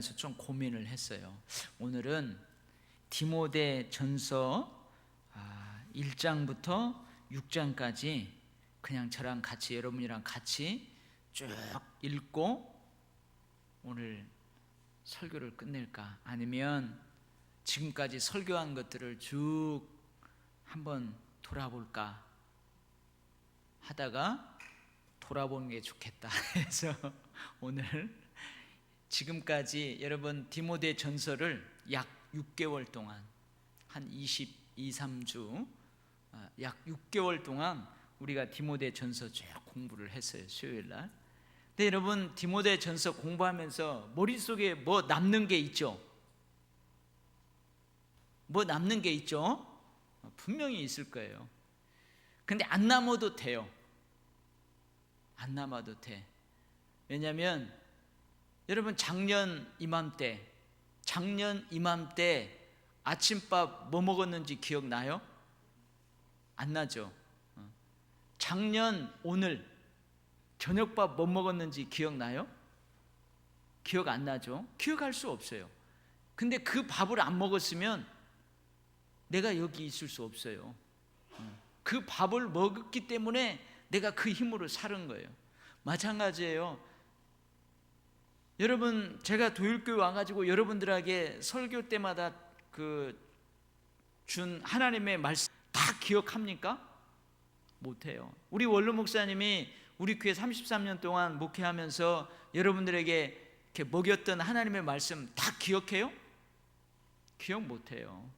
그래서 좀 고민을 했어요. 오늘은 디모데 전서 1장부터 6장까지 그냥 저랑 같이, 여러분이랑 같이 쭉 읽고 오늘 설교를 끝낼까, 아니면 지금까지 설교한 것들을 쭉 한번 돌아볼까 하다가 돌아보는 게 좋겠다 해서 오늘 지금까지 여러분 디모데 전서를 약 6개월 동안, 한 22, 3주 약 6개월 동안 우리가 디모데 전서 쭉 공부를 했어요, 수요일날. 근데 여러분, 디모데 전서 공부하면서 머릿속에 뭐 남는 게 있죠? 뭐 남는 게 있죠? 분명히 있을 거예요. 근데 안 남아도 돼요. 안 남아도 돼. 왜냐하면 여러분, 작년 이맘때 아침밥 뭐 먹었는지 기억나요? 안 나죠? 작년 오늘 저녁밥 뭐 먹었는지 기억나요? 기억 안 나죠? 기억할 수 없어요. 근데 그 밥을 안 먹었으면 내가 여기 있을 수 없어요. 그 밥을 먹었기 때문에 내가 그 힘으로 사는 거예요. 마찬가지예요. 여러분, 제가 도율교회 와가지고 여러분들에게 설교 때마다 준 하나님의 말씀 다 기억합니까? 못해요. 우리 원로 목사님이 우리 교회 33년 동안 목회하면서 여러분들에게 이렇게 먹였던 하나님의 말씀 다 기억해요? 기억 못해요.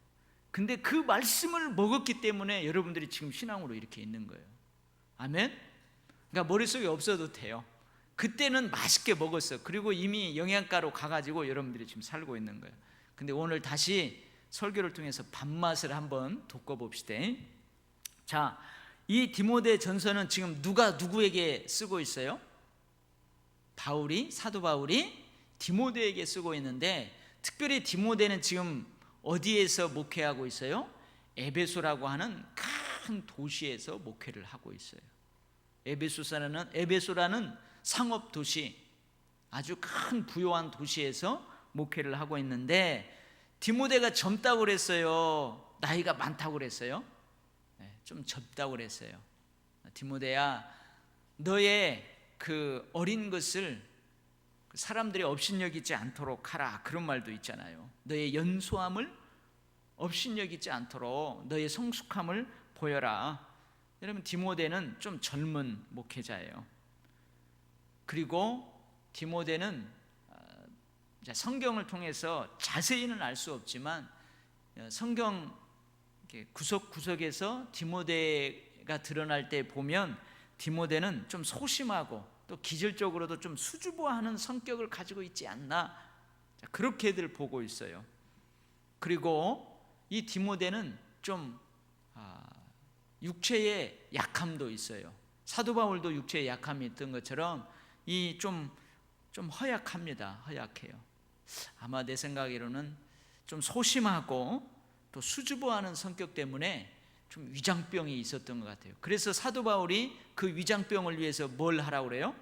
근데 그 말씀을 먹었기 때문에 여러분들이 지금 신앙으로 이렇게 있는 거예요. 아멘? 그러니까 머릿속에 없어도 돼요. 그때는 맛있게 먹었어. 그리고 이미 영양가로 가가지고 여러분들이 지금 살고 있는 거예요. 근데 오늘 다시 설교를 통해서 밥맛을 한번 돋궈봅시다. 자, 이 디모데 전서는 지금 누가 누구에게 쓰고 있어요? 사도 바울이 디모데에게 쓰고 있는데, 특별히 디모데는 지금 어디에서 목회하고 있어요? 에베소라고 하는 큰 도시에서 목회를 하고 있어요. 에베소라는 상업 도시, 아주 큰 부유한 도시에서 목회를 하고 있는데, 디모데가 젊다고 그랬어요? 나이가 많다고 그랬어요? 좀 젊다고 그랬어요. 디모데야, 너의 그 어린 것을 사람들이 업신여기지 않도록 하라, 그런 말도 있잖아요. 너의 연소함을 업신여기지 않도록 너의 성숙함을 보여라. 여러분, 디모데는 좀 젊은 목회자예요. 그리고 디모데는 성경을 통해서 자세히는 알 수 없지만 성경 구석구석에서 디모데가 드러날 때 보면 디모데는 좀 소심하고 또 기질적으로도 좀 수줍어하는 성격을 가지고 있지 않나, 그렇게들 보고 있어요. 그리고 이 디모데는 좀 육체의 약함도 있어요. 사도 바울도 육체의 약함이 있던 것처럼 이 좀 허약합니다. 허약해요. 아마 내 생각으로는 좀 소심하고 또 수줍어하는 성격 때문에 좀 위장병이 있었던 것 같아요. 그래서 사도 바울이 그 위장병을 위해서 뭘 하라고 그래요?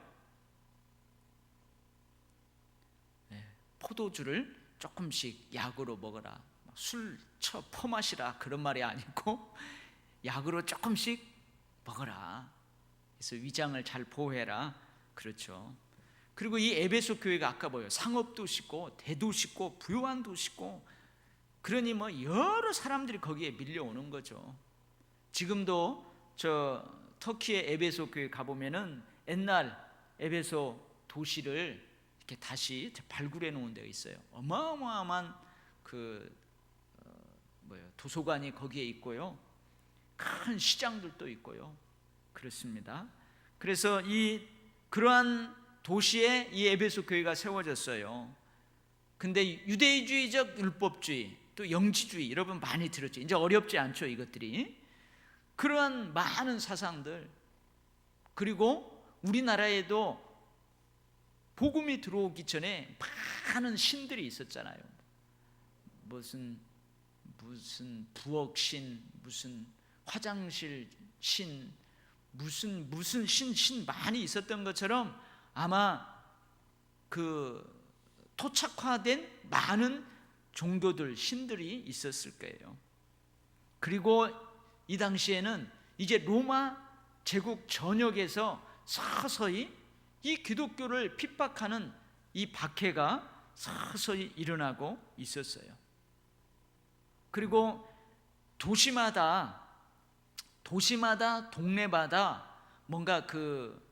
포도주를 조금씩 약으로 먹어라. 술 퍼마시라, 그런 말이 아니고 약으로 조금씩 먹어라. 그래서 위장을 잘 보호해라. 그렇죠. 그리고 이 에베소 교회가 아까 뭐예요? 상업도시고 대도시고 부유한 도시고, 그러니 뭐 여러 사람들이 거기에 밀려오는 거죠. 지금도 저 터키의 에베소 교회 가보면은 옛날 에베소 도시를 이렇게 다시 발굴해 놓은 데가 있어요. 어마어마한 도서관이 거기에 있고요. 큰 시장들도 있고요. 그렇습니다. 그래서 그러한 도시에 이 에베소 교회가 세워졌어요. 근데 유대주의적 율법주의, 또 영지주의, 여러분 많이 들었죠. 이제 어렵지 않죠, 이것들이. 그러한 많은 사상들, 그리고 우리나라에도 복음이 들어오기 전에 많은 신들이 있었잖아요. 무슨 부엌신, 무슨 화장실 신, 무슨 신 많이 있었던 것처럼, 아마 그 토착화된 많은 종교들, 신들이 있었을 거예요. 그리고 이 당시에는 이제 로마 제국 전역에서 서서히 이 기독교를 핍박하는 이 박해가 서서히 일어나고 있었어요. 그리고 도시마다 동네마다 뭔가 그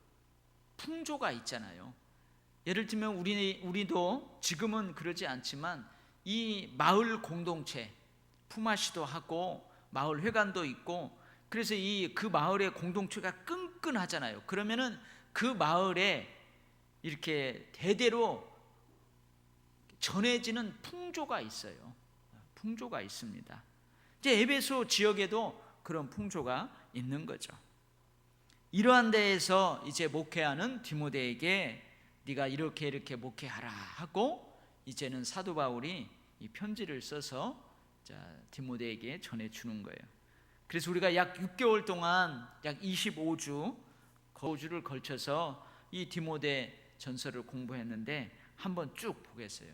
풍조가 있잖아요. 예를 들면 우리도 지금은 그러지 않지만 이 마을 공동체, 품앗이도 하고 마을 회관도 있고, 그래서 그 마을의 공동체가 끈끈하잖아요. 그러면은 그 마을에 이렇게 대대로 전해지는 풍조가 있어요. 풍조가 있습니다. 이제 에베소 지역에도 그런 풍조가 있는 거죠. 이러한 데에서 이제 목회하는 디모데에게 네가 이렇게 목회하라 하고, 이제는 사도 바울이 이 편지를 써서 디모데에게 전해주는 거예요. 그래서 우리가 약 6개월 동안 약 25주를 걸쳐서 이 디모데 전서를 공부했는데 한번 쭉 보겠어요.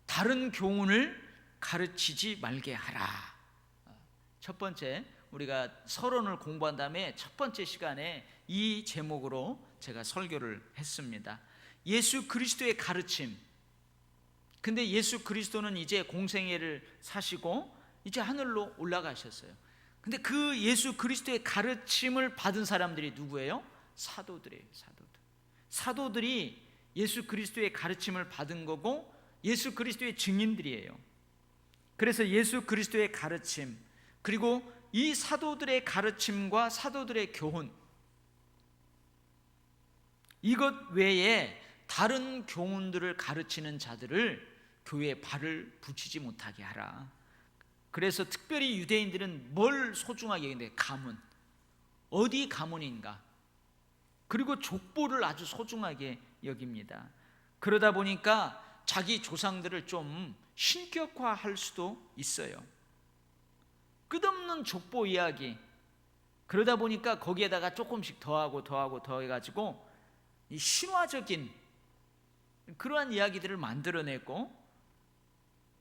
다른 교훈을 가르치지 말게 하라. 첫 번째, 우리가 서론을 공부한 다음에 첫 번째 시간에 이 제목으로 제가 설교를 했습니다. 예수 그리스도의 가르침. 근데 예수 그리스도는 이제 공생애를 사시고 이제 하늘로 올라가셨어요. 근데 그 예수 그리스도의 가르침을 받은 사람들이 누구예요? 사도들이에요. 사도들이 예수 그리스도의 가르침을 받은 거고 예수 그리스도의 증인들이에요. 그래서 예수 그리스도의 가르침, 그리고 이 사도들의 가르침과 사도들의 교훈, 이것 외에 다른 교훈들을 가르치는 자들을 교회에 발을 붙이지 못하게 하라. 그래서 특별히 유대인들은 뭘 소중하게 여기는데, 가문, 어디 가문인가, 그리고 족보를 아주 소중하게 여깁니다. 그러다 보니까 자기 조상들을 좀 신격화할 수도 있어요. 끝없는 족보 이야기, 그러다 보니까 거기에다가 조금씩 더해가지고 이 신화적인 그러한 이야기들을 만들어내고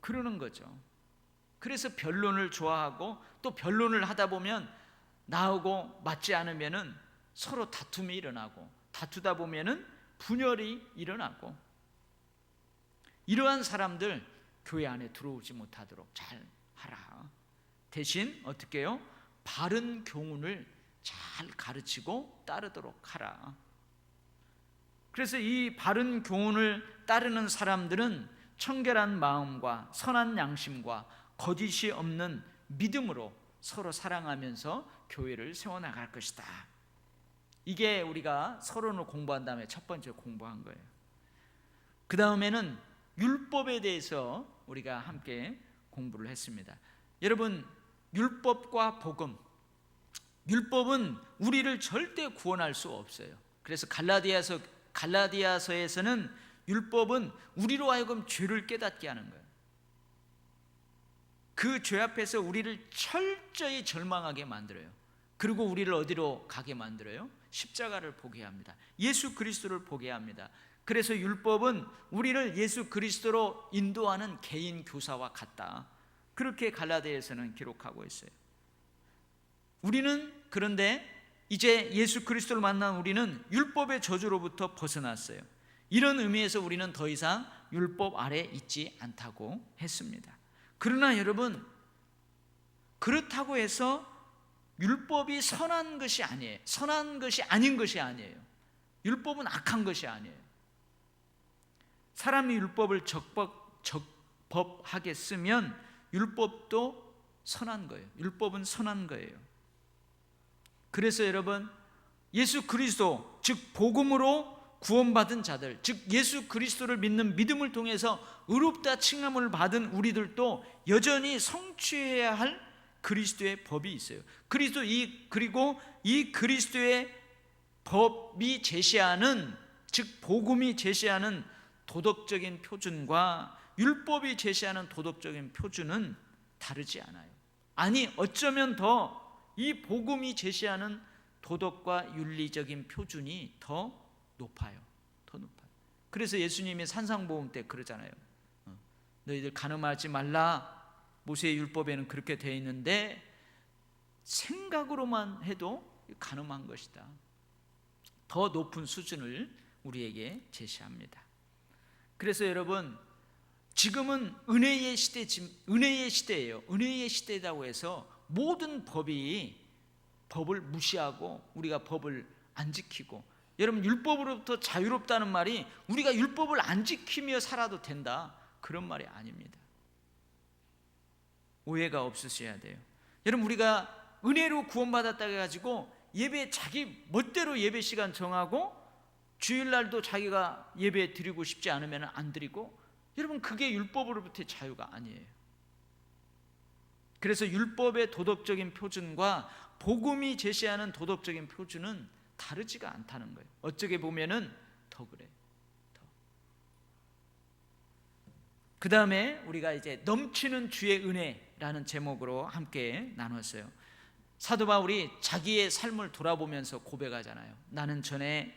그러는 거죠. 그래서 변론을 좋아하고, 또 변론을 하다 보면 나하고 맞지 않으면은 서로 다툼이 일어나고, 다투다 보면은 분열이 일어나고, 이러한 사람들 교회 안에 들어오지 못하도록 잘 하라. 대신 어떻게 해요? 바른 교훈을 잘 가르치고 따르도록 하라. 그래서 이 바른 교훈을 따르는 사람들은 청결한 마음과 선한 양심과 거짓이 없는 믿음으로 서로 사랑하면서 교회를 세워나갈 것이다. 이게 우리가 서론을 공부한 다음에 첫 번째 공부한 거예요. 그 다음에는 율법에 대해서 우리가 함께 공부를 했습니다. 여러분, 율법과 복음, 율법은 우리를 절대 구원할 수 없어요. 그래서 갈라디아서에서는 율법은 우리로 하여금 죄를 깨닫게 하는 거예요. 그 죄 앞에서 우리를 철저히 절망하게 만들어요. 그리고 우리를 어디로 가게 만들어요? 십자가를 보게 합니다. 예수 그리스도를 보게 합니다. 그래서 율법은 우리를 예수 그리스도로 인도하는 개인 교사와 같다. 그렇게 갈라디아서는 기록하고 있어요. 우리는 그런데 이제 예수 그리스도를 만난 우리는 율법의 저주로부터 벗어났어요. 이런 의미에서 우리는 더 이상 율법 아래 있지 않다고 했습니다. 그러나 여러분, 그렇다고 해서 율법이 선한 것이 아니에요. 선한 것이 아닌 것이 아니에요. 율법은 악한 것이 아니에요. 사람이 율법을 적법하게 쓰면 율법도 선한 거예요. 율법은 선한 거예요. 그래서 여러분, 예수 그리스도, 즉 복음으로 구원받은 자들, 즉 예수 그리스도를 믿는 믿음을 통해서 의롭다 칭함을 받은 우리들도 여전히 성취해야 할 그리스도의 법이 있어요. 그리고 이 그리스도의 법이 제시하는, 즉 복음이 제시하는 도덕적인 표준과 율법이 제시하는 도덕적인 표준은 다르지 않아요. 아니, 어쩌면 더 이 복음이 제시하는 도덕과 윤리적인 표준이 더 높아요. 그래서 예수님이 산상보험 때 그러잖아요. 너희들 간음하지 말라. 모세의 율법에는 그렇게 되어 있는데 생각으로만 해도 간음한 것이다. 더 높은 수준을 우리에게 제시합니다. 그래서 여러분, 지금은 은혜의 시대예요. 은혜의 시대라고 해서 모든 법을 무시하고 우리가 법을 안 지키고, 여러분, 율법으로부터 자유롭다는 말이 우리가 율법을 안 지키며 살아도 된다, 그런 말이 아닙니다. 오해가 없으셔야 돼요. 여러분, 우리가 은혜로 구원받았다 해가지고 예배 자기 멋대로 예배 시간 정하고 주일날도 자기가 예배 드리고 싶지 않으면 안 드리고, 여러분, 그게 율법으로부터의 자유가 아니에요. 그래서 율법의 도덕적인 표준과 복음이 제시하는 도덕적인 표준은 다르지가 않다는 거예요. 어쩌게 보면은 더 그래요. 그 다음에 우리가 이제 넘치는 주의 은혜라는 제목으로 함께 나눴어요. 사도 바울이 자기의 삶을 돌아보면서 고백하잖아요. 나는 전에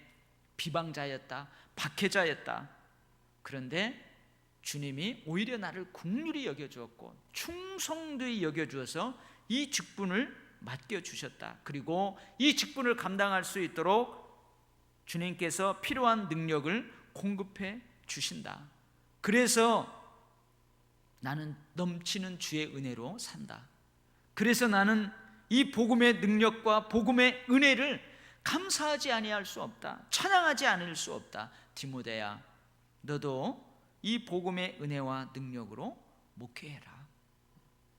비방자였다, 박해자였다. 그런데 주님이 오히려 나를 긍휼히 여겨주었고 충성되이 여겨주어서 이 직분을 맡겨주셨다. 그리고 이 직분을 감당할 수 있도록 주님께서 필요한 능력을 공급해 주신다. 그래서 나는 넘치는 주의 은혜로 산다. 그래서 나는 이 복음의 능력과 복음의 은혜를 감사하지 아니할 수 없다, 찬양하지 않을 수 없다. 디모데야, 너도 이 복음의 은혜와 능력으로 목회해라.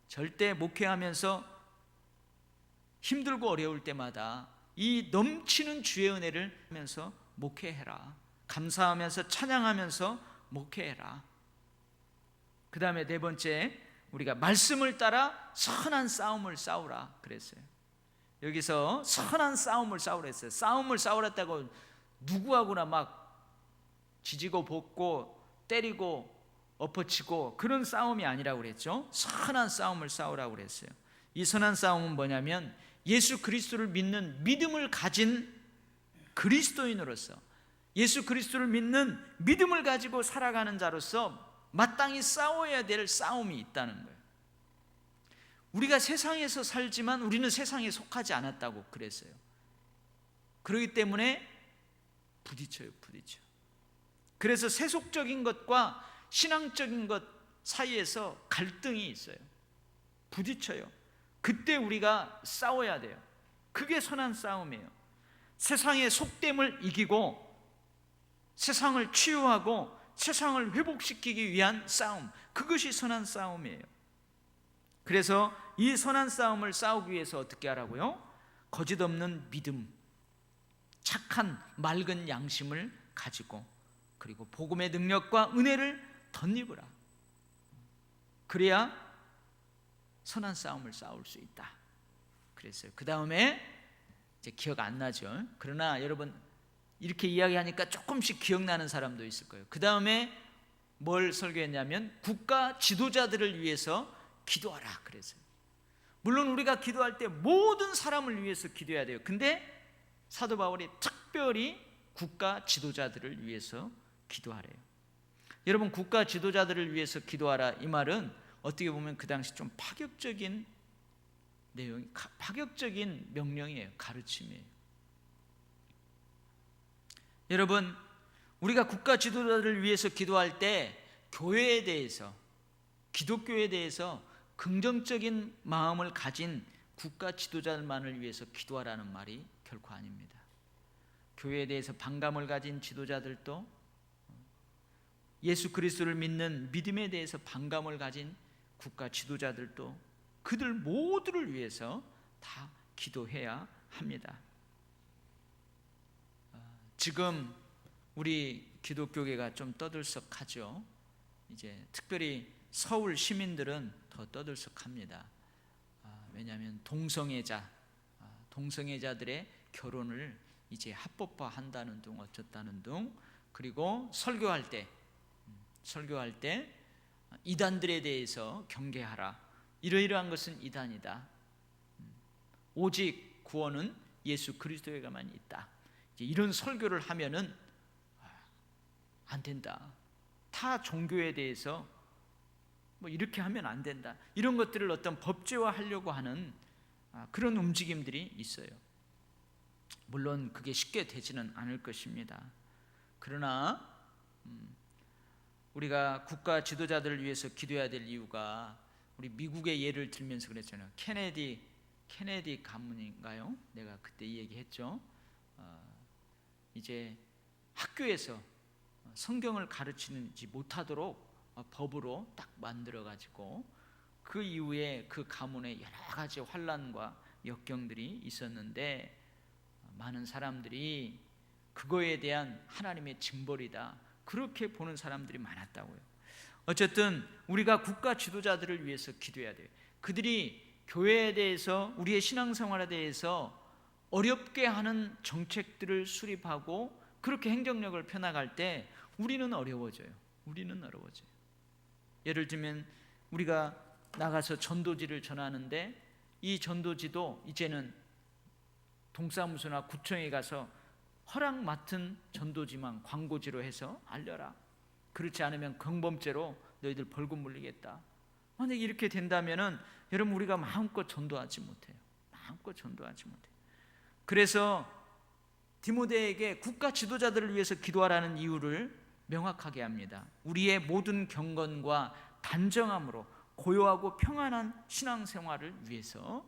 절대 목회하면서 힘들고 어려울 때마다 이 넘치는 주의 은혜를 하면서 목회해라. 감사하면서 찬양하면서 목회해라. 그 다음에 네 번째, 우리가 말씀을 따라 선한 싸움을 싸우라 그랬어요. 여기서 선한 싸움을 싸우라 했어요. 싸움을 싸우랬다고 누구하고나 막 지지고 볶고 때리고 엎어치고 그런 싸움이 아니라고 그랬죠. 선한 싸움을 싸우라고 그랬어요. 이 선한 싸움은 뭐냐면 예수 그리스도를 믿는 믿음을 가진 그리스도인으로서, 예수 그리스도를 믿는 믿음을 가지고 살아가는 자로서 마땅히 싸워야 될 싸움이 있다는 거예요. 우리가 세상에서 살지만 우리는 세상에 속하지 않았다고 그랬어요. 그렇기 때문에 부딪혀. 그래서 세속적인 것과 신앙적인 것 사이에서 갈등이 있어요. 부딪혀요. 그때 우리가 싸워야 돼요. 그게 선한 싸움이에요. 세상의 속됨을 이기고 세상을 치유하고 세상을 회복시키기 위한 싸움, 그것이 선한 싸움이에요. 그래서 이 선한 싸움을 싸우기 위해서 어떻게 하라고요? 거짓없는 믿음, 착한 맑은 양심을 가지고, 그리고 복음의 능력과 은혜를 덧입으라. 그래야 선한 싸움을 싸울 수 있다 그랬어요. 그 다음에 이제 기억 안 나죠. 그러나 여러분, 이렇게 이야기하니까 조금씩 기억나는 사람도 있을 거예요. 그 다음에 뭘 설교했냐면 국가 지도자들을 위해서 기도하라 그랬어요. 물론 우리가 기도할 때 모든 사람을 위해서 기도해야 돼요. 근데 사도 바울이 특별히 국가 지도자들을 위해서 기도하래요. 여러분, 국가 지도자들을 위해서 기도하라, 이 말은 어떻게 보면 그 당시 좀 파격적인 내용, 파격적인 명령이에요. 가르침이에요. 여러분, 우리가 국가 지도자들을 위해서 기도할 때 교회에 대해서, 기독교에 대해서 긍정적인 마음을 가진 국가 지도자들만을 위해서 기도하라는 말이 결코 아닙니다. 교회에 대해서 반감을 가진 지도자들도, 예수 그리스도를 믿는 믿음에 대해서 반감을 가진 국가 지도자들도, 그들 모두를 위해서 다 기도해야 합니다. 지금 우리 기독교계가 좀 떠들썩하죠. 이제 특별히 서울 시민들은 더 떠들썩합니다. 왜냐하면 동성애자들의 결혼을 이제 합법화한다는 둥 어쩌다는 둥, 그리고 설교할 때 이단들에 대해서 경계하라. 이러이러한 것은 이단이다. 오직 구원은 예수 그리스도에게만 있다. 이런 설교를 하면은 안 된다. 타 종교에 대해서 뭐 이렇게 하면 안 된다. 이런 것들을 어떤 법제화하려고 하는 그런 움직임들이 있어요. 물론 그게 쉽게 되지는 않을 것입니다. 그러나 우리가 국가 지도자들을 위해서 기도해야 될 이유가, 우리 미국의 예를 들면서 그랬잖아요. 케네디 가문인가요? 내가 그때 이 얘기했죠. 이제 학교에서 성경을 가르치지 못하도록 법으로 딱 만들어 가지고 그 이후에 그 가문에 여러 가지 환난과 역경들이 있었는데, 많은 사람들이 그거에 대한 하나님의 징벌이다, 그렇게 보는 사람들이 많았다고요. 어쨌든 우리가 국가 지도자들을 위해서 기도해야 돼요. 그들이 교회에 대해서, 우리의 신앙생활에 대해서 어렵게 하는 정책들을 수립하고 그렇게 행정력을 펴나갈 때 우리는 어려워져요. 예를 들면 우리가 나가서 전도지를 전하는데, 이 전도지도 이제는 동사무소나 구청에 가서 허락 맡은 전도지만 광고지로 해서 알려라. 그렇지 않으면 경범죄로 너희들 벌금 물리겠다. 만약 이렇게 된다면은 여러분, 우리가 마음껏 전도하지 못해요. 그래서 디모데에게 국가 지도자들을 위해서 기도하라는 이유를 명확하게 합니다. 우리의 모든 경건과 단정함으로 고요하고 평안한 신앙생활을 위해서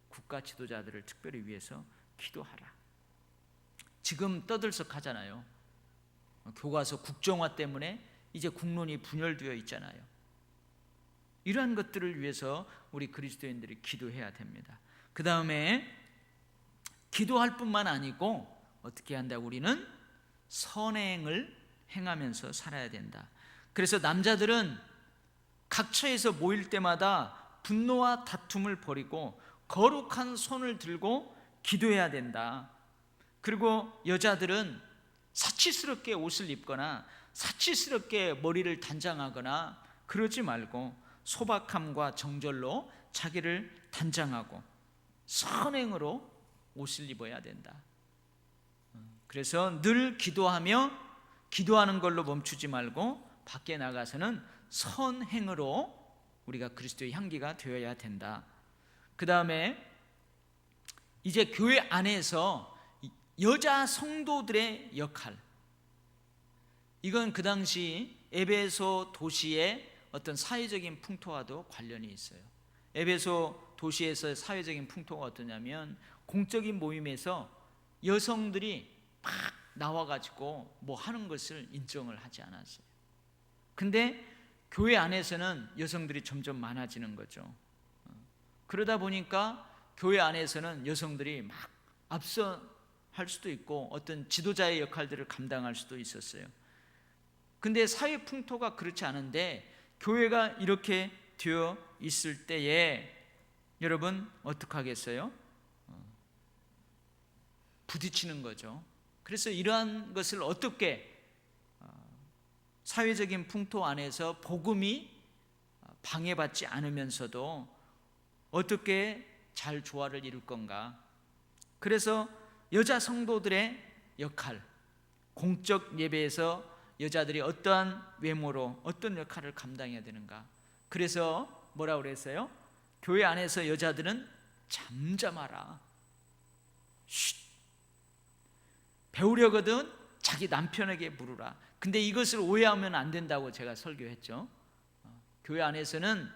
국가 지도자들을 특별히 위해서 기도하라. 지금 떠들썩하잖아요. 교과서 국정화 때문에 이제 국론이 분열되어 있잖아요. 이러한 것들을 위해서 우리 그리스도인들이 기도해야 됩니다. 그 다음에 기도할 뿐만 아니고 어떻게 한다? 우리는 선행을 행하면서 살아야 된다. 그래서 남자들은 각처에서 모일 때마다 분노와 다툼을 버리고 거룩한 손을 들고 기도해야 된다. 그리고 여자들은 사치스럽게 옷을 입거나 사치스럽게 머리를 단장하거나 그러지 말고 소박함과 정절로 자기를 단장하고 선행으로 옷을 입어야 된다. 그래서 늘 기도하는 걸로 멈추지 말고 밖에 나가서는 선행으로 우리가 그리스도의 향기가 되어야 된다. 그 다음에 이제 교회 안에서 여자 성도들의 역할, 이건 그 당시 에베소 도시의 어떤 사회적인 풍토와도 관련이 있어요. 에베소 도시에서 사회적인 풍토가 어떠냐면, 공적인 모임에서 여성들이 막 나와가지고 뭐 하는 것을 인정을 하지 않았어요. 근데 교회 안에서는 여성들이 점점 많아지는 거죠. 그러다 보니까 교회 안에서는 여성들이 막 앞서 할 수도 있고 어떤 지도자의 역할들을 감당할 수도 있었어요. 근데 사회 풍토가 그렇지 않은데 교회가 이렇게 되어 있을 때에 여러분 어떻게 하겠어요? 부딪히는 거죠. 그래서 이러한 것을 어떻게 사회적인 풍토 안에서 복음이 방해받지 않으면서도 어떻게 잘 조화를 이룰 건가? 그래서 여자 성도들의 역할, 공적 예배에서 여자들이 어떠한 외모로 어떤 역할을 감당해야 되는가? 그래서 뭐라고 그랬어요? 교회 안에서 여자들은 잠잠하라. 쉿. 배우려거든 자기 남편에게 물으라. 근데 이것을 오해하면 안 된다고 제가 설교했죠. 교회 안에서는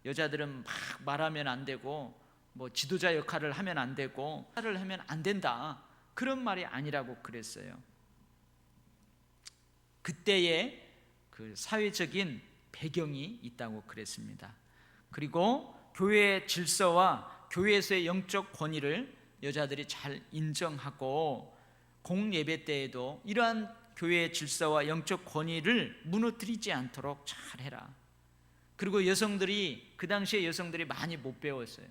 여자들은 막 말하면 안 되고 뭐 지도자 역할을 하면 안 되고 말을 하면 안 된다, 그런 말이 아니라고 그랬어요. 그때의 그 사회적인 배경이 있다고 그랬습니다. 그리고 교회의 질서와 교회에서의 영적 권위를 여자들이 잘 인정하고 공예배 때에도 이러한 교회의 질서와 영적 권위를 무너뜨리지 않도록 잘 해라. 그리고 여성들이, 그 당시에 여성들이 많이 못 배웠어요.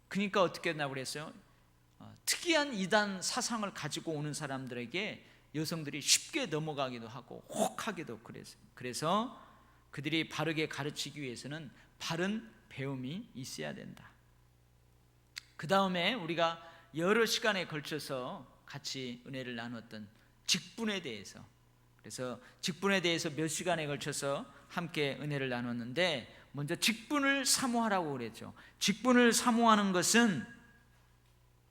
그러니까 어떻게 했나 그랬어요? 특이한 이단 사상을 가지고 오는 사람들에게 여성들이 쉽게 넘어가기도 하고 혹하기도 그랬어요. 그래서 그들이 바르게 가르치기 위해서는 바른 배움이 있어야 된다. 그 다음에 우리가 여러 시간에 걸쳐서 같이 은혜를 나눴던 직분에 대해서. 그래서 직분에 대해서 몇 시간에 걸쳐서 함께 은혜를 나눴는데, 먼저 직분을 사모하라고 그랬죠. 직분을 사모하는 것은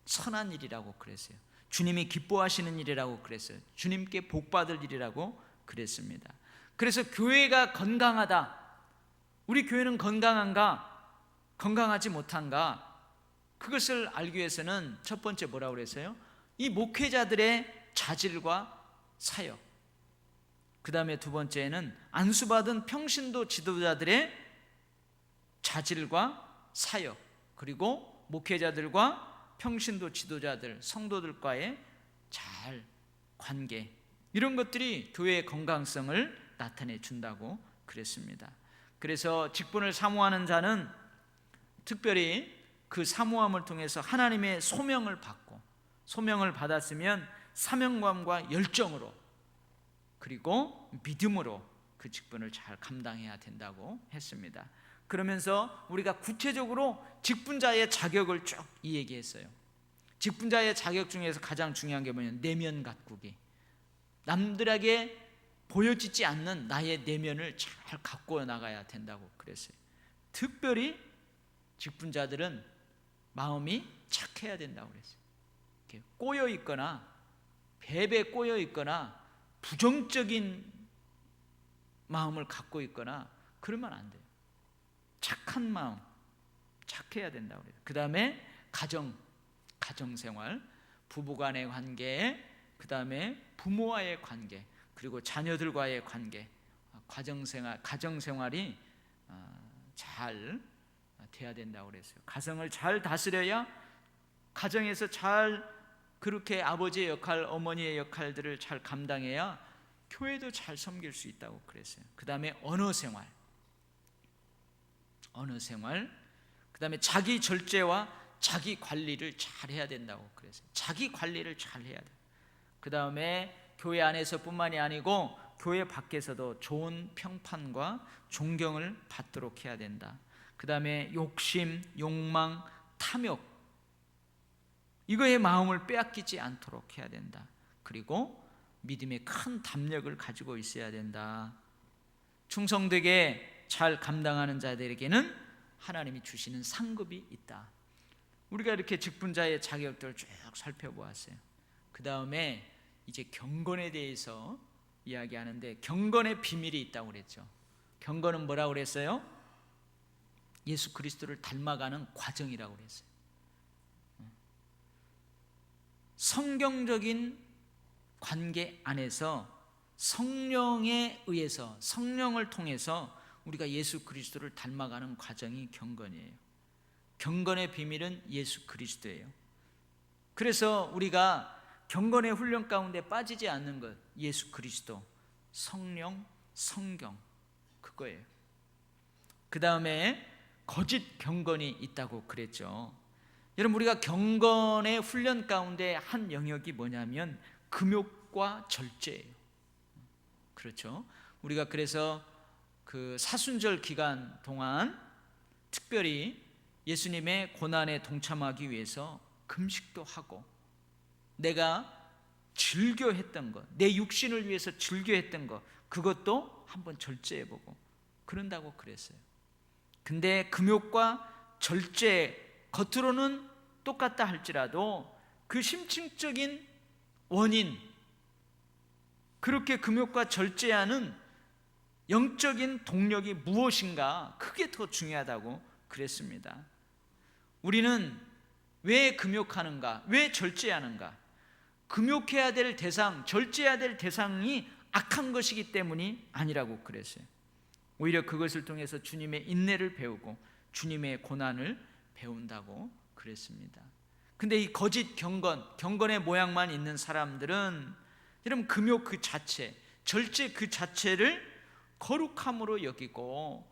선한 일이라고 그랬어요. 주님이 기뻐하시는 일이라고 그랬어요. 주님께 복받을 일이라고 그랬습니다. 그래서 교회가 건강하다, 우리 교회는 건강한가, 건강하지 못한가, 그것을 알기 위해서는 첫 번째 뭐라고 그랬어요? 이 목회자들의 자질과 사역, 그 다음에 두 번째는 안수받은 평신도 지도자들의 자질과 사역, 그리고 목회자들과 평신도 지도자들, 성도들과의 잘 관계, 이런 것들이 교회의 건강성을 나타내 준다고 그랬습니다. 그래서 직분을 사모하는 자는 특별히 그 사모함을 통해서 하나님의 소명을 받고, 소명을 받았으면 사명감과 열정으로 그리고 믿음으로 그 직분을 잘 감당해야 된다고 했습니다. 그러면서 우리가 구체적으로 직분자의 자격을 쭉 얘기했어요. 직분자의 자격 중에서 가장 중요한 게 뭐냐면 내면 가꾸기, 남들에게 보여지지 않는 나의 내면을 잘 갖고 나가야 된다고 그랬어요. 특별히 직분자들은 마음이 착해야 된다고 그랬어요. 이렇게 꼬여 있거나 배에 꼬여 있거나 부정적인 마음을 갖고 있거나 그러면 안 돼요. 착한 마음, 착해야 된다고 그래요. 그 다음에 가정생활, 부부간의 관계, 그 다음에 부모와의 관계, 그리고 자녀들과의 관계, 가정생활이 잘 돼야 된다고 그랬어요. 가정을 잘 다스려야, 가정에서 잘 그렇게 아버지의 역할, 어머니의 역할들을 잘 감당해야 교회도 잘 섬길 수 있다고 그랬어요. 그 다음에 언어생활, 그 다음에 자기 절제와 자기 관리를 잘 해야 된다고 그랬어요. 자기 관리를 잘 해야 돼. 그 다음에 교회 안에서뿐만이 아니고 교회 밖에서도 좋은 평판과 존경을 받도록 해야 된다. 그 다음에 욕심, 욕망, 탐욕, 이거의 마음을 빼앗기지 않도록 해야 된다. 그리고 믿음의 큰 담력을 가지고 있어야 된다. 충성되게 잘 감당하는 자들에게는 하나님이 주시는 상급이 있다. 우리가 이렇게 직분자의 자격들을 쭉 살펴보았어요. 그 다음에 이제 경건에 대해서 이야기하는데, 경건의 비밀이 있다고 그랬죠. 경건은 뭐라고 그랬어요? 예수 그리스도를 닮아가는 과정이라고 그랬어요. 성경적인 관계 안에서 성령에 의해서, 성령을 통해서 우리가 예수 그리스도를 닮아가는 과정이 경건이에요. 경건의 비밀은 예수 그리스도예요. 그래서 우리가 경건의 훈련 가운데 빠지지 않는 것, 예수 그리스도, 성령, 성경, 그거예요. 그 다음에 거짓 경건이 있다고 그랬죠. 여러분, 우리가 경건의 훈련 가운데 한 영역이 뭐냐면 금욕과 절제예요. 그렇죠. 우리가 그래서 그 사순절 기간 동안 특별히 예수님의 고난에 동참하기 위해서 금식도 하고, 내가 즐겨했던 것, 내 육신을 위해서 즐겨했던 것, 그것도 한번 절제해보고 그런다고 그랬어요. 근데 금욕과 절제, 겉으로는 똑같다 할지라도 그 심층적인 원인, 그렇게 금욕과 절제하는 영적인 동력이 무엇인가, 그게 더 중요하다고 그랬습니다. 우리는 왜 금욕하는가, 왜 절제하는가? 금욕해야 될 대상, 절제해야 될 대상이 악한 것이기 때문이 아니라고 그랬어요. 오히려 그것을 통해서 주님의 인내를 배우고 주님의 고난을 배운다고 그랬습니다. 근데 이 거짓 경건의 모양만 있는 사람들은, 여러분, 금욕 그 자체, 절제 그 자체를 거룩함으로 여기고,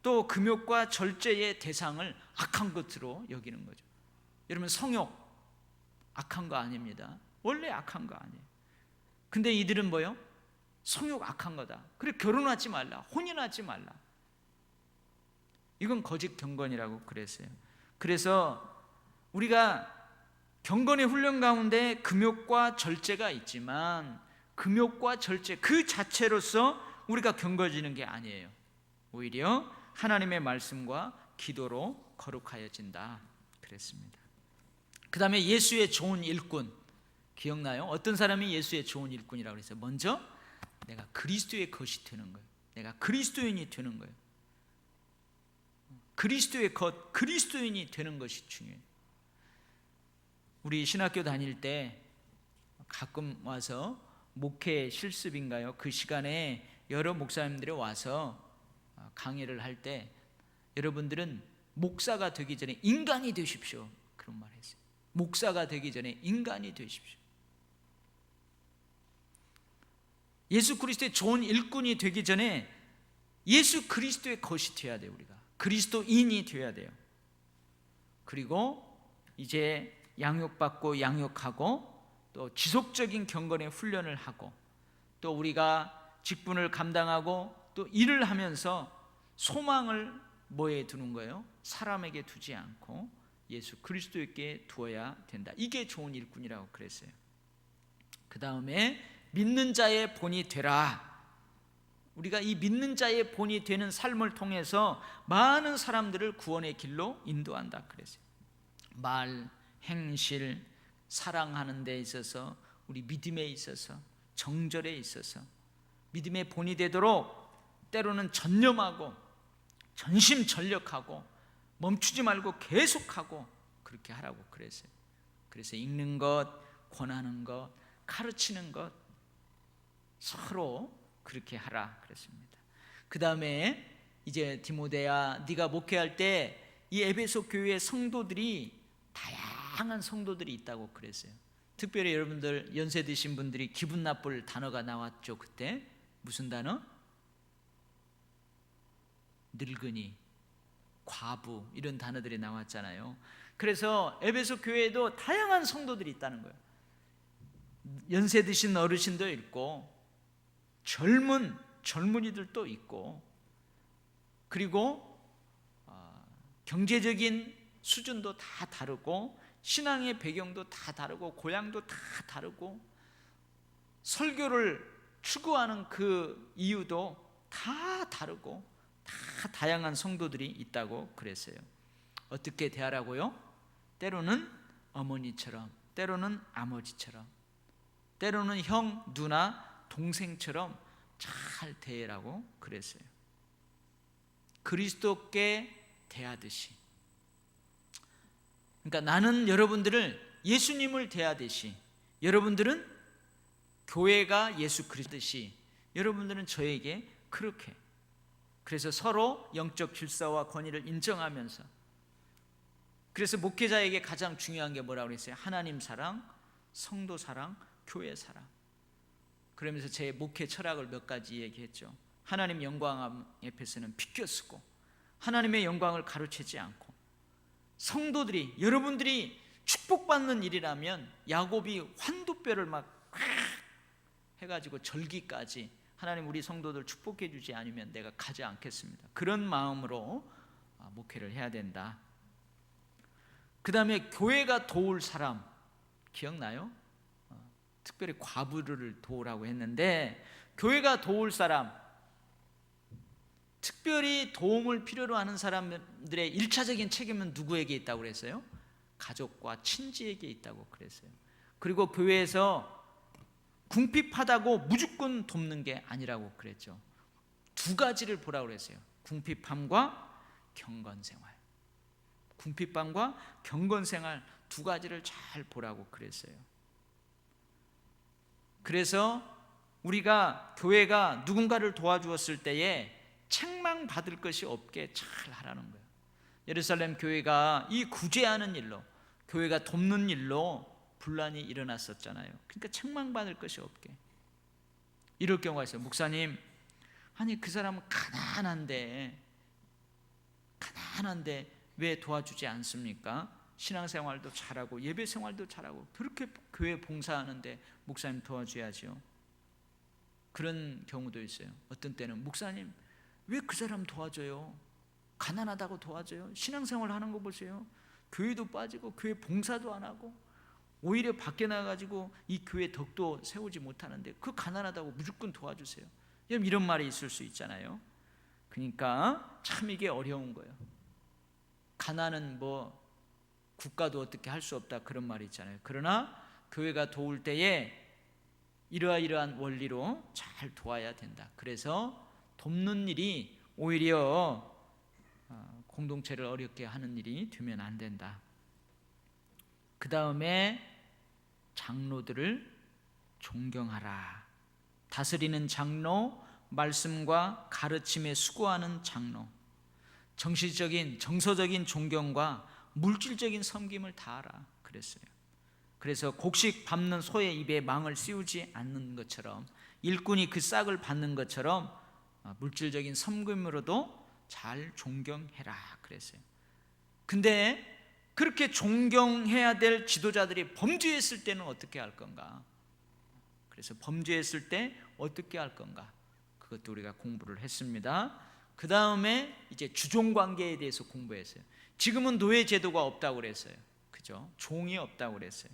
또 금욕과 절제의 대상을 악한 것으로 여기는 거죠. 여러분, 성욕 악한 거 아닙니다. 원래 악한 거 아니에요. 근데 이들은 뭐요? 성욕 악한 거다. 그래, 결혼하지 말라, 혼인하지 말라. 이건 거짓 경건이라고 그랬어요. 그래서 우리가 경건의 훈련 가운데 금욕과 절제가 있지만, 금욕과 절제 그 자체로서 우리가 경건해지는 게 아니에요. 오히려 하나님의 말씀과 기도로 거룩하여진다 그랬습니다. 그 다음에 예수의 좋은 일꾼 기억나요? 어떤 사람이 예수의 좋은 일꾼이라고 그랬어요? 먼저 내가 그리스도의 것이 되는 거예요. 내가 그리스도인이 되는 거예요. 그리스도의 것, 그리스도인이 되는 것이 중요해요. 우리 신학교 다닐 때 가끔 와서 목회 실습인가요? 그 시간에 여러 목사님들이 와서 강의를 할 때 여러분들은 목사가 되기 전에 인간이 되십시오 그런 말 했어요. 목사가 되기 전에 인간이 되십시오. 예수 그리스도의 좋은 일꾼이 되기 전에 예수 그리스도의 것이 되어야 돼요. 우리가 그리스도인이 되어야 돼요. 그리고 이제 양육받고 양육하고 또 지속적인 경건의 훈련을 하고 또 우리가 직분을 감당하고 또 일을 하면서 소망을 뭐에 두는 거예요? 사람에게 두지 않고 예수 그리스도에게 두어야 된다. 이게 좋은 일꾼이라고 그랬어요. 그 다음에 믿는 자의 본이 되라. 우리가 이 믿는 자의 본이 되는 삶을 통해서 많은 사람들을 구원의 길로 인도한다 그랬어요. 말, 행실, 사랑하는 데 있어서 우리 믿음에 있어서 정절에 있어서 믿음의 본이 되도록 때로는 전념하고 전심전력하고 멈추지 말고 계속하고 그렇게 하라고 그랬어요. 그래서 읽는 것, 권하는 것, 가르치는 것 서로 그렇게 하라 그랬습니다. 그 다음에 이제 디모데야 네가 목회할 때 이 에베소 교회의 성도들이 다양한 성도들이 있다고 그랬어요. 특별히 여러분들 연세 드신 분들이 기분 나쁠 단어가 나왔죠. 그때 무슨 단어? 늙은이, 과부 이런 단어들이 나왔잖아요. 그래서 에베소 교회에도 다양한 성도들이 있다는 거예요. 연세 드신 어르신도 있고 젊은이들도 있고 그리고 경제적인 수준도 다 다르고 신앙의 배경도 다 다르고 고향도 다 다르고 설교를 추구하는 그 이유도 다 다르고 다 다양한 성도들이 있다고 그랬어요. 어떻게 대하라고요? 때로는 어머니처럼, 때로는 아버지처럼, 때로는 형, 누나, 동생처럼 잘 대하라고 그랬어요. 그리스도께 대하듯이. 그러니까 나는 여러분들을 예수님을 대하듯이, 여러분들은 교회가 예수 그리스도듯이 여러분들은 저에게 그렇게. 그래서 서로 영적 질서와 권위를 인정하면서, 그래서 목회자에게 가장 중요한 게 뭐라고 그랬어요? 하나님 사랑, 성도 사랑, 교회 사랑. 그러면서 제 목회 철학을 몇 가지 얘기했죠. 하나님 영광 앞에서는 비껴 쓰고 하나님의 영광을 가로채지 않고, 성도들이 여러분들이 축복받는 일이라면 야곱이 환도뼈를 막 해가지고 절기까지 하나님 우리 성도들 축복해 주지 않으면 내가 가지 않겠습니다. 그런 마음으로 목회를 해야 된다. 그 다음에 교회가 도울 사람 기억나요? 특별히 과부를 도우라고 했는데, 교회가 도울 사람, 특별히 도움을 필요로 하는 사람들의 1차적인 책임은 누구에게 있다고 그랬어요? 가족과 친지에게 있다고 그랬어요. 그리고 교회에서 궁핍하다고 무조건 돕는 게 아니라고 그랬죠. 두 가지를 보라고 그랬어요. 궁핍함과 경건생활. 궁핍함과 경건생활 두 가지를 잘 보라고 그랬어요. 그래서 우리가 교회가 누군가를 도와주었을 때에 책망받을 것이 없게 잘 하라는 거예요. 예루살렘 교회가 이 구제하는 일로, 교회가 돕는 일로 분란이 일어났었잖아요. 그러니까 책망받을 것이 없게. 이럴 경우가 있어요. 목사님, 아니 그 사람은 가난한데 왜 도와주지 않습니까? 신앙생활도 잘하고 예배생활도 잘하고 그렇게 교회 봉사하는데 목사님 도와줘야죠. 그런 경우도 있어요. 어떤 때는 목사님 왜 그 사람 도와줘요? 가난하다고 도와줘요? 신앙생활 하는 거 보세요. 교회도 빠지고 교회 봉사도 안 하고 오히려 밖에 나가가지고 이 교회 덕도 세우지 못하는데 그 가난하다고 무조건 도와주세요. 이런 말이 있을 수 있잖아요. 그러니까 참 이게 어려운 거예요. 가난은 뭐 국가도 어떻게 할 수 없다 그런 말이 있잖아요. 그러나 교회가 도울 때에 이러한 원리로 잘 도와야 된다. 그래서 돕는 일이 오히려 공동체를 어렵게 하는 일이 되면 안 된다. 그 다음에 장로들을 존경하라. 다스리는 장로, 말씀과 가르침에 수고하는 장로, 정서적인 존경과 물질적인 섬김을 다하라 그랬어요. 그래서 곡식 밟는 소의 입에 망을 씌우지 않는 것처럼, 일꾼이 그 싹을 받는 것처럼 물질적인 섬김으로도 잘 존경해라 그랬어요. 근데 그렇게 존경해야 될 지도자들이 범죄했을 때는 어떻게 할 건가? 그래서 범죄했을 때 어떻게 할 건가? 그것도 우리가 공부를 했습니다. 그 다음에 이제 주종관계에 대해서 공부했어요. 지금은 노예 제도가 없다고 그랬어요. 그죠? 종이 없다고 그랬어요.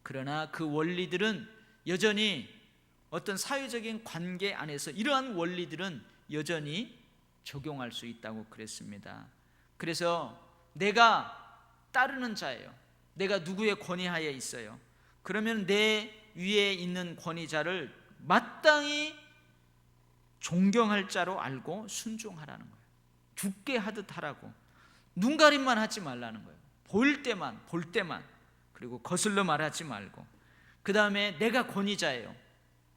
그러나 그 원리들은 여전히 어떤 사회적인 관계 안에서 이러한 원리들은 여전히 적용할 수 있다고 그랬습니다. 그래서 내가 따르는 자예요. 내가 누구의 권위하에 있어요. 그러면 내 위에 있는 권위자를 마땅히 존경할 자로 알고 순종하라는 거예요. 죽게 하듯 하라고. 눈가림만 하지 말라는 거예요. 볼 때만. 그리고 거슬러 말하지 말고. 그 다음에 내가 권위자예요.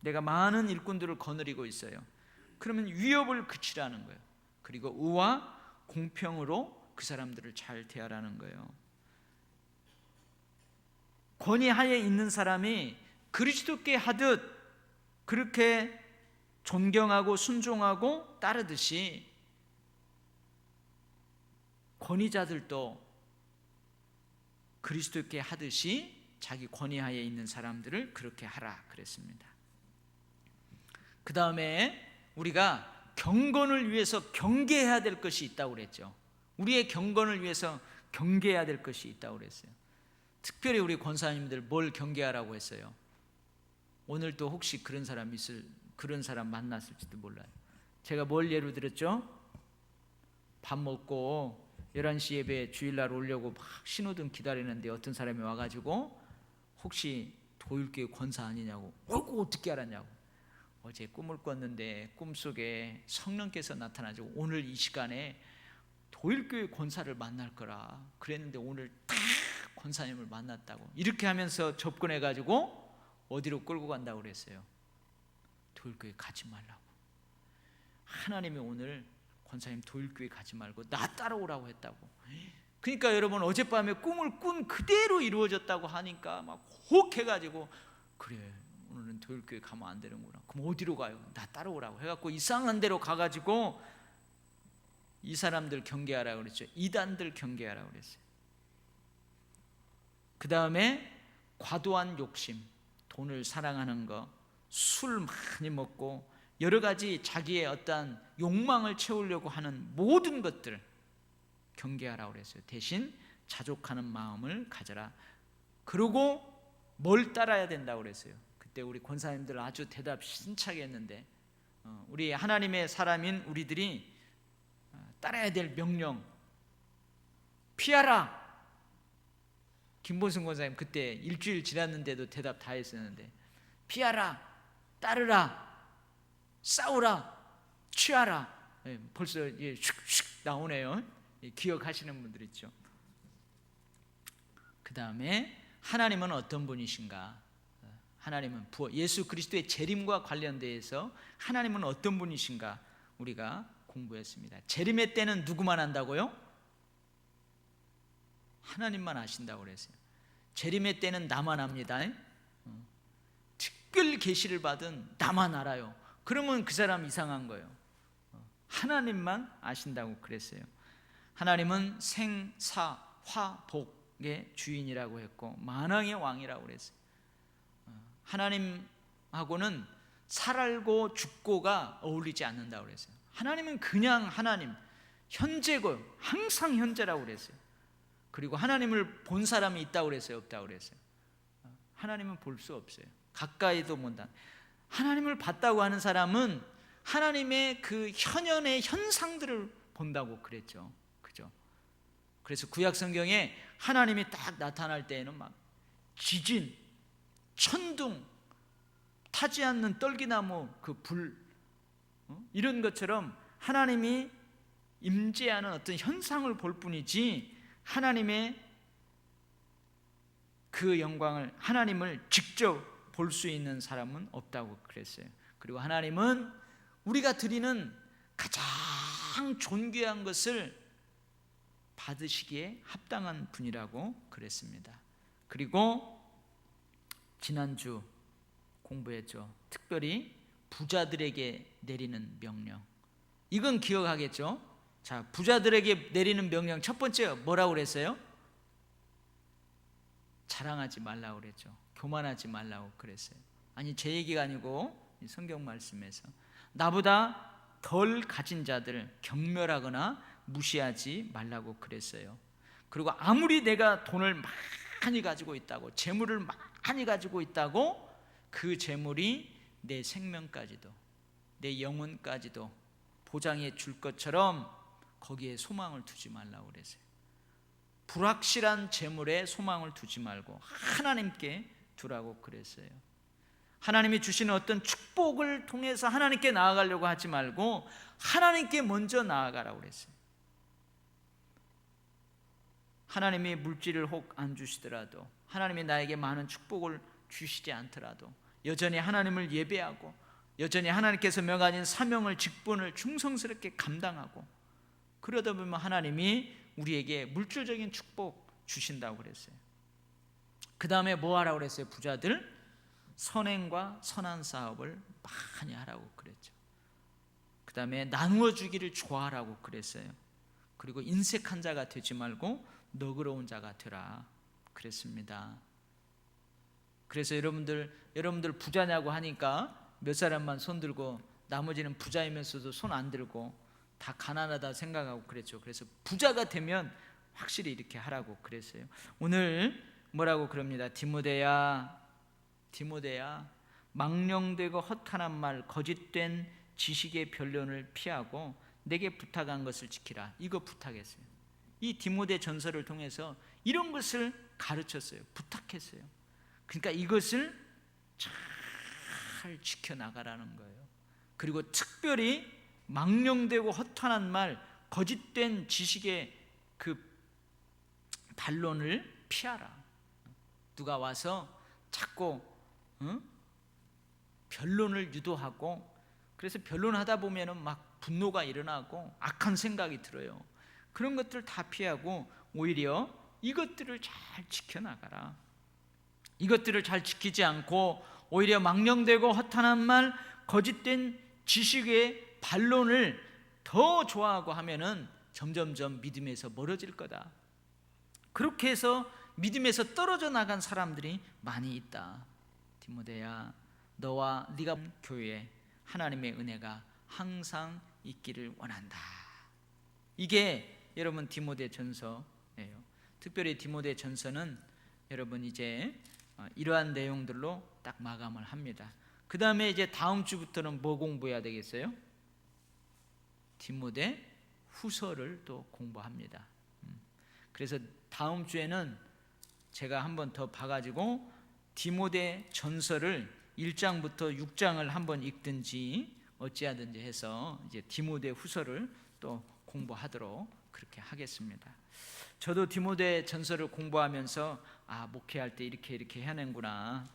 내가 많은 일꾼들을 거느리고 있어요. 그러면 위협을 그치라는 거예요. 그리고 의와 공평으로 그 사람들을 잘 대하라는 거예요. 권위하에 있는 사람이 그리스도께 하듯 그렇게 존경하고 순종하고 따르듯이 권위자들도 그리스도께 하듯이 자기 권위하에 있는 사람들을 그렇게 하라 그랬습니다. 그 다음에 우리가 경건을 위해서 경계해야 될 것이 있다고 그랬죠. 우리의 경건을 위해서 경계해야 될 것이 있다고 그랬어요. 특별히 우리 권사님들 뭘 경계하라고 했어요? 오늘 또 혹시 그런 사람 만났을지도 몰라요. 제가 뭘 예로 들었죠? 밥 먹고 11시 예배 주일날 오려고 막 신호등 기다리는데 어떤 사람이 와가지고 혹시 도율교회 권사 아니냐고. 어떻게 알았냐고. 어제 꿈을 꿨는데 꿈속에 성령께서 나타나지고 오늘 이 시간에 도율교회 권사를 만날 거라 그랬는데 오늘 딱 권사님을 만났다고. 이렇게 하면서 접근해가지고 어디로 끌고 간다고 그랬어요? 도율교회 가지 말라고. 하나님이 오늘 권사님 도율교회 가지 말고 나 따라오라고 했다고. 그러니까 여러분 어젯밤에 꿈을 꾼 그대로 이루어졌다고 하니까 막 혹해가지고 그래 오늘은 도율교회 가면 안 되는구나. 그럼 어디로 가요? 나 따라오라고 해갖고 이상한 데로 가가지고 이 사람들 경계하라고 그랬죠. 이단들 경계하라고 그랬어요. 그 다음에 과도한 욕심, 돈을 사랑하는 거, 술 많이 먹고 여러 가지 자기의 어떤 욕망을 채우려고 하는 모든 것들 경계하라고 그랬어요. 대신 자족하는 마음을 가져라. 그리고 뭘 따라야 된다고 그랬어요. 그때 우리 권사님들 아주 대답 신차게 했는데 우리 하나님의 사람인 우리들이 따라야 될 명령 피하라. 김본승 권사님 그때 일주일 지났는데도 대답 다 했었는데 피하라, 따르라, 싸우라, 취하라. 벌써 슉슉 나오네요. 기억하시는 분들 있죠. 그 다음에 하나님은 어떤 분이신가? 하나님은 예수 그리스도의 재림과 관련돼서 하나님은 어떤 분이신가? 우리가 공부했습니다. 재림의 때는 누구만 안다고요? 하나님만 아신다고 그랬어요. 재림의 때는 나만 압니다. 특별 계시를 받은 나만 알아요. 그러면 그 사람 이상한 거예요. 하나님만 아신다고 그랬어요. 하나님은 생사 화복의 주인이라고 했고 만왕의 왕이라고 그랬어요. 하나님하고는 살고 죽고가 어울리지 않는다고 그랬어요. 하나님은 그냥 하나님, 현재고 항상 현재라고 그랬어요. 그리고 하나님을 본 사람이 있다고 그랬어요, 없다고 그랬어요? 하나님은 볼 수 없어요. 가까이도 못한. 하나님을 봤다고 하는 사람은 하나님의 그 현현의 현상들을 본다고 그랬죠. 그죠? 그래서 구약 성경에 하나님이 딱 나타날 때에는 막 지진, 천둥, 타지 않는 떨기나무 그 불, 이런 것처럼 하나님이 임재하는 어떤 현상을 볼 뿐이지 하나님의 그 영광을, 하나님을 직접 볼 수 있는 사람은 없다고 그랬어요. 그리고 하나님은 우리가 드리는 가장 존귀한 것을 받으시기에 합당한 분이라고 그랬습니다. 그리고 지난주 공부했죠. 특별히 부자들에게 내리는 명령. 이건 기억하겠죠? 자, 부자들에게 내리는 명령 첫 번째 뭐라고 그랬어요? 자랑하지 말라고 그랬죠. 교만하지 말라고 그랬어요. 아니, 제 얘기가 아니고 성경 말씀에서 나보다 덜 가진 자들 경멸하거나 무시하지 말라고 그랬어요. 그리고 아무리 내가 돈을 많이 가지고 있다고, 재물을 많이 가지고 있다고 그 재물이 내 생명까지도, 내 영혼까지도 보장해 줄 것처럼 거기에 소망을 두지 말라고 그랬어요. 불확실한 재물에 소망을 두지 말고 하나님께 두라고 그랬어요. 하나님이 주시는 어떤 축복을 통해서 하나님께 나아가려고 하지 말고 하나님께 먼저 나아가라고 그랬어요. 하나님이 물질을 혹 안 주시더라도, 하나님이 나에게 많은 축복을 주시지 않더라도 여전히 하나님을 예배하고 여전히 하나님께서 명하신 사명을, 직분을 충성스럽게 감당하고, 그러다 보면 하나님이 우리에게 물질적인 축복 주신다고 그랬어요. 그 다음에 뭐 하라고 그랬어요? 부자들 선행과 선한 사업을 많이 하라고 그랬죠. 그 다음에 나누어 주기를 좋아하라고 그랬어요. 그리고 인색한 자가 되지 말고 너그러운 자가 되라 그랬습니다. 그래서 여러분들 부자냐고 하니까 몇 사람만 손 들고 나머지는 부자이면서도 손 안 들고 다 가난하다 생각하고 그랬죠. 그래서 부자가 되면 확실히 이렇게 하라고 그랬어요. 오늘 뭐라고 그럽니다. 디모데야 망령되고 헛한한 말, 거짓된 지식의 변론을 피하고 내게 부탁한 것을 지키라. 이거 부탁했어요. 이 디모데 전서를 통해서 이런 것을 가르쳤어요. 부탁했어요. 그러니까 이것을 잘 지켜나가라는 거예요. 그리고 특별히 망령되고 허탄한 말, 거짓된 지식의 그 반론을 피하라. 누가 와서 자꾸 변론을 유도하고, 그래서 변론하다 보면은 막 분노가 일어나고 악한 생각이 들어요. 그런 것들 다 피하고 오히려 이것들을 잘 지켜나가라. 이것들을 잘 지키지 않고 오히려 망령되고 허탄한 말, 거짓된 지식의 반론을 더 좋아하고 하면은 점점점 믿음에서 멀어질 거다. 그렇게 해서 믿음에서 떨어져 나간 사람들이 많이 있다. 디모데야, 너와 네가 교회에 하나님의 은혜가 항상 있기를 원한다. 이게 여러분 디모데 전서예요. 특별히 디모데 전서는 여러분 이제 이러한 내용들로 딱 마감을 합니다. 그 다음에 이제 다음 주부터는 뭐 공부해야 되겠어요? 디모데 후서를 또 공부합니다. 그래서 다음 주에는 제가 한번 더 봐가지고 디모데 전서를 1장부터 6장을 한번 읽든지 어찌하든지 해서 이제 디모데 후서를 또 공부하도록 그렇게 하겠습니다. 저도 디모데 전서를 공부하면서 목회할 때 이렇게 해야 하는구나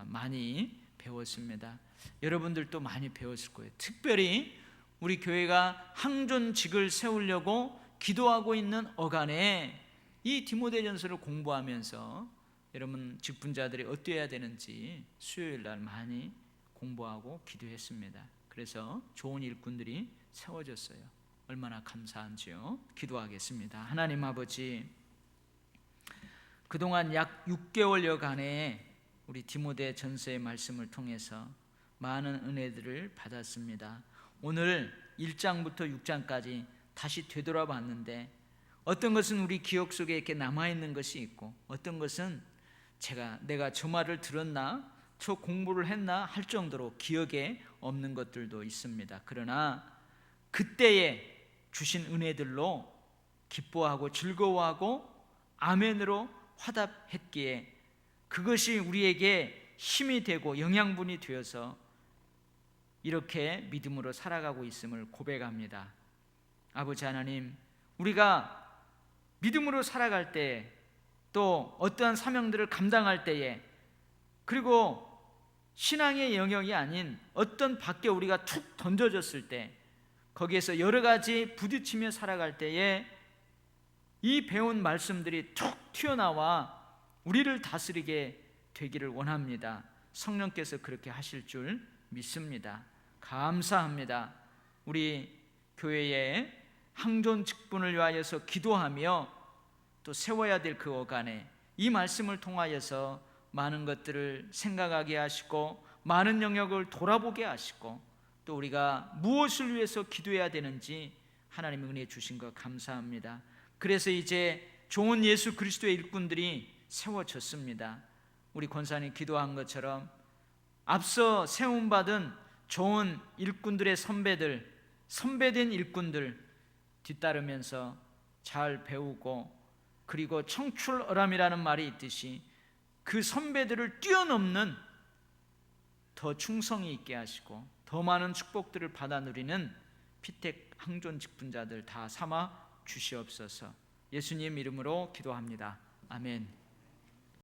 많이 배웠습니다. 여러분들도 많이 배웠을 거예요. 특별히 우리 교회가 항존직을 세우려고 기도하고 있는 어간에 이 디모데 전서를 공부하면서 여러분 직분자들이 어떠해야 되는지 수요일 날 많이 공부하고 기도했습니다. 그래서 좋은 일꾼들이 세워졌어요. 얼마나 감사한지요. 기도하겠습니다. 하나님 아버지, 그동안 약 6개월여간의 우리 디모데 전서의 말씀을 통해서 많은 은혜들을 받았습니다. 오늘 1장부터 6장까지 다시 되돌아봤는데 어떤 것은 우리 기억 속에 이렇게 남아있는 것이 있고, 어떤 것은 내가 저 말을 들었나, 저 공부를 했나 할 정도로 기억에 없는 것들도 있습니다. 그러나 그때에 주신 은혜들로 기뻐하고 즐거워하고 아멘으로 화답했기에 그것이 우리에게 힘이 되고 영양분이 되어서 이렇게 믿음으로 살아가고 있음을 고백합니다. 아버지 하나님, 우리가 믿음으로 살아갈 때, 또 어떠한 사명들을 감당할 때에, 그리고 신앙의 영역이 아닌 어떤 밖에 우리가 툭 던져졌을 때, 거기에서 여러 가지 부딪히며 살아갈 때에 이 배운 말씀들이 툭 튀어나와 우리를 다스리게 되기를 원합니다. 성령께서 그렇게 하실 줄 믿습니다. 감사합니다. 우리 교회의 항존 직분을 위하여서 기도하며 또 세워야 될 그 어간에 이 말씀을 통하여서 많은 것들을 생각하게 하시고 많은 영역을 돌아보게 하시고 또 우리가 무엇을 위해서 기도해야 되는지 하나님의 은혜 주신 것 감사합니다. 그래서 이제 좋은 예수 그리스도의 일꾼들이 세워졌습니다. 우리 권사님 기도한 것처럼 앞서 세움받은 좋은 일꾼들의 선배된 일꾼들 뒤따르면서 잘 배우고, 그리고 청출어람이라는 말이 있듯이 그 선배들을 뛰어넘는 더 충성이 있게 하시고 더 많은 축복들을 받아 누리는 피택 항존 직분자들 다 삼아 주시옵소서. 예수님 이름으로 기도합니다. 아멘.